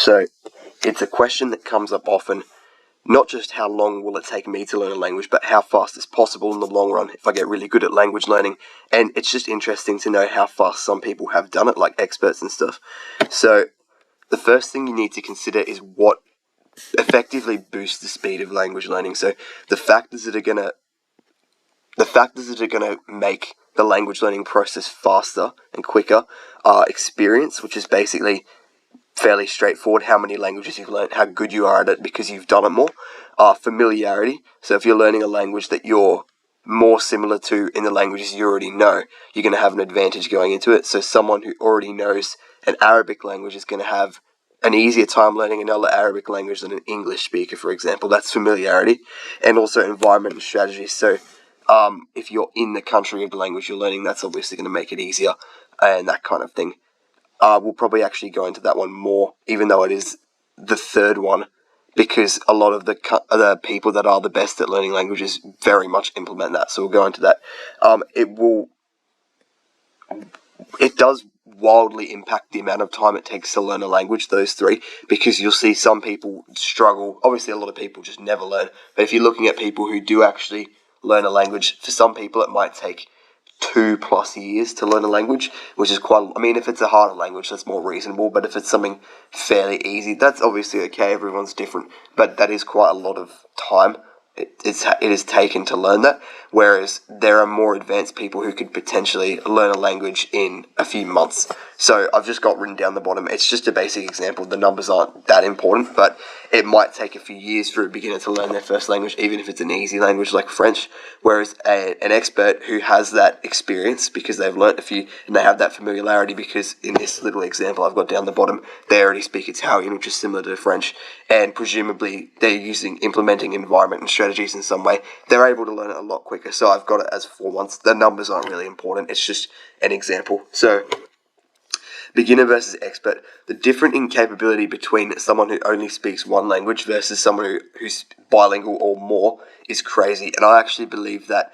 So it's a question that comes up often, not just how long will it take me to learn a language, but how fast is possible in the long run if I get really good at language learning. And it's just interesting to know how fast some people have done it, like experts and stuff. So the first thing you need to consider is what effectively boosts the speed of language learning. So the factors that are going to make the language learning process faster and quicker are experience, which is basically fairly straightforward, how many languages you've learned, how good you are at it because you've done it more. Familiarity, so if you're learning a language that you're more similar to in the languages you already know, you're going to have an advantage going into it. So someone who already knows an Arabic language is going to have an easier time learning another Arabic language than an English speaker, for example. That's familiarity. And also environment and strategy. So if you're in the country of the language you're learning, that's obviously going to make it easier and that kind of thing. We'll probably actually go into that one more, even though it is the third one, because a lot of the people that are the best at learning languages very much implement that. So we'll go into that. It does wildly impact the amount of time it takes to learn a language, those three, because you'll see some people struggle. Obviously, a lot of people just never learn. But if you're looking at people who do actually learn a language, for some people it might take 2+ years to learn a language, which is quite, I mean, if it's a harder language, that's more reasonable, but if it's something fairly easy, that's obviously okay, everyone's different, but that is quite a lot of time it is taken to learn that, whereas there are more advanced people who could potentially learn a language in a few months. So I've just got written down the bottom, it's just a basic example, the numbers aren't that important, but it might take a few years for a beginner to learn their first language, even if it's an easy language like French, whereas an expert who has that experience because they've learnt a few and they have that familiarity, because in this little example I've got down the bottom, they already speak Italian, which is similar to French, and presumably they're implementing environment and strategies in some way, they're able to learn it a lot quicker. So I've got it as 4 months. The numbers aren't really important, it's just an example. So beginner versus expert, the difference in capability between someone who only speaks one language versus someone who's bilingual or more is crazy. And I actually believe that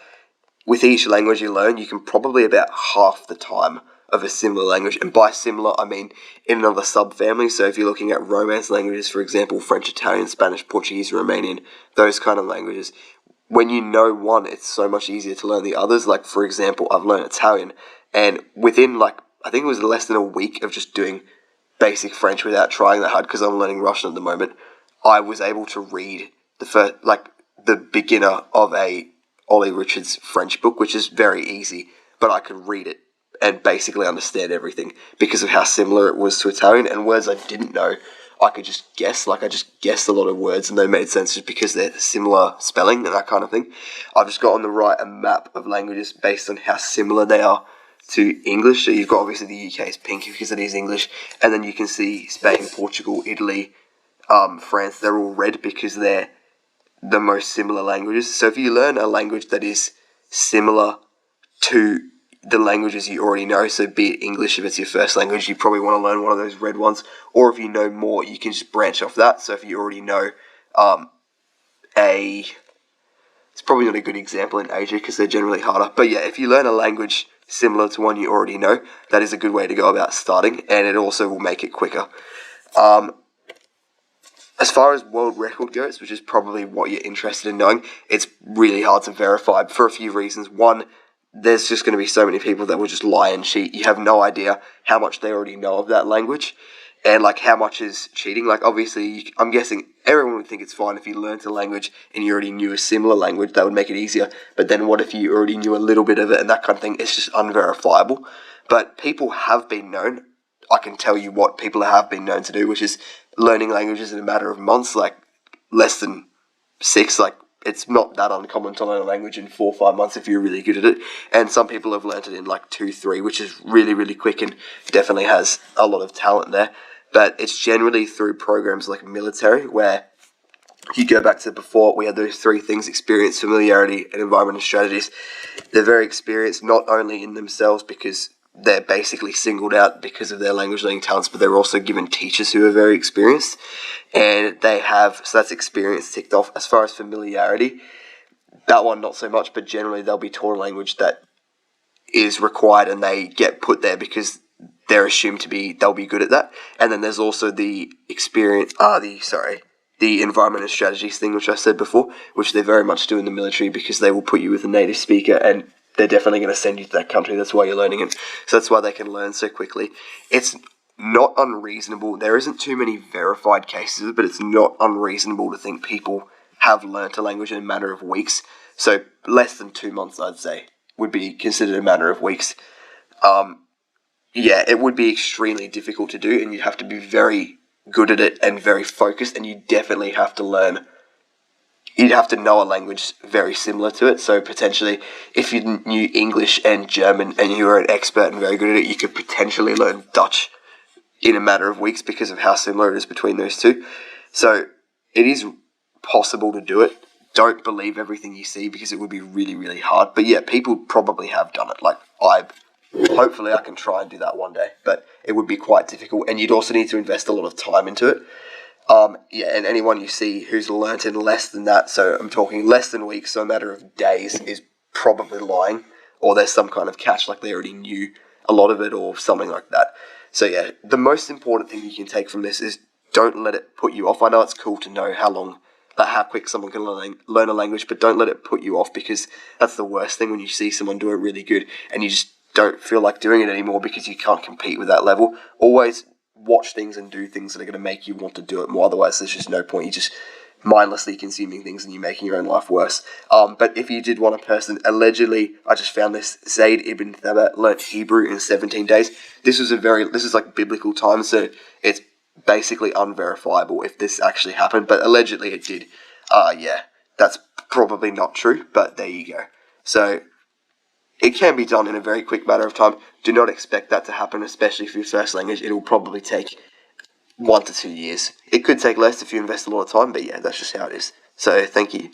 with each language you learn, you can probably about half the time of a similar language. And by similar, I mean in another subfamily. So if you're looking at Romance languages, for example, French, Italian, Spanish, Portuguese, Romanian, those kind of languages, when you know one, it's so much easier to learn the others. Like, for example, I've learned Italian, and within I think it was less than a week of just doing basic French without trying that hard, because I'm learning Russian at the moment, I was able to read the beginner of a Ollie Richards French book, which is very easy, but I could read it and basically understand everything because of how similar it was to Italian, and words I didn't know, I could just guess. I just guessed a lot of words and they made sense just because they're similar spelling and that kind of thing. I've just got on the right a map of languages based on how similar they are to English. So you've got obviously the UK is pink because it is English, and then you can see Spain, Portugal, Italy, France, they're all red because they're the most similar languages. So if you learn a language that is similar to the languages you already know, so be it English, if it's your first language, you probably want to learn one of those red ones, or if you know more, you can just branch off that. So if you already know it's probably not a good example in Asia because they're generally harder, but yeah, if you learn a language similar to one you already know, that is a good way to go about starting, and it also will make it quicker. As far as world record goes, which is probably what you're interested in knowing, it's really hard to verify for a few reasons. One, there's just going to be so many people that will just lie and cheat. You have no idea how much they already know of that language, and how much is cheating. Obviously, I'm guessing everyone would think it's fine if you learnt a language and you already knew a similar language, that would make it easier. But then what if you already knew a little bit of it and that kind of thing? It's just unverifiable. But people have been known, I can tell you what people have been known to do, which is learning languages in a matter of months, less than 6, it's not that uncommon to learn a language in 4 or 5 months if you're really good at it. And some people have learnt it in 2, 3, which is really, really quick and definitely has a lot of talent there. But it's generally through programs like military, where if you go back to before, we had those 3 things: experience, familiarity, and environment and strategies. They're very experienced, not only in themselves because they're basically singled out because of their language learning talents, but they're also given teachers who are very experienced, and so that's experience ticked off. As far as familiarity, that one not so much, but generally they'll be taught a language that is required and they get put there because they're assumed to be, they'll be good at that. And then there's also the the environment and strategies thing, which I said before, which they very much do in the military, because they will put you with a native speaker and they're definitely going to send you to that country. That's why you're learning it. So that's why they can learn so quickly. It's not unreasonable. There isn't too many verified cases, but it's not unreasonable to think people have learnt a language in a matter of weeks. So less than 2 months, I'd say, would be considered a matter of weeks. Yeah, it would be extremely difficult to do, and you'd have to be very good at it and very focused, and you definitely have to learn. You'd have to know a language very similar to it. So potentially, if you knew English and German and you were an expert and very good at it, you could potentially learn Dutch in a matter of weeks because of how similar it is between those two. So it is possible to do it. Don't believe everything you see, because it would be really, really hard. But yeah, people probably have done it. Like, hopefully I can try and do that one day, but it would be quite difficult, and you'd also need to invest a lot of time into it. Yeah, and anyone you see who's learnt in less than that, so I'm talking less than weeks, so a matter of days, is probably lying, or there's some kind of catch, like they already knew a lot of it or something like that. So yeah, the most important thing you can take from this is don't let it put you off. I know it's cool to know how quick someone can learn a language, but don't let it put you off, because that's the worst thing, when you see someone do it really good and you just don't feel like doing it anymore because you can't compete with that level. Always watch things and do things that are going to make you want to do it more. Otherwise, there's just no point. You're just mindlessly consuming things and you're making your own life worse. But if you did want a person, allegedly, I just found this, Zayd ibn Thabit learnt Hebrew in 17 days. This is like biblical time, so it's basically unverifiable if this actually happened, but allegedly it did. Yeah, that's probably not true, but there you go. So it can be done in a very quick matter of time. Do not expect that to happen, especially for your first language. It'll probably take 1 to 2 years. It could take less if you invest a lot of time, but yeah, that's just how it is. So thank you.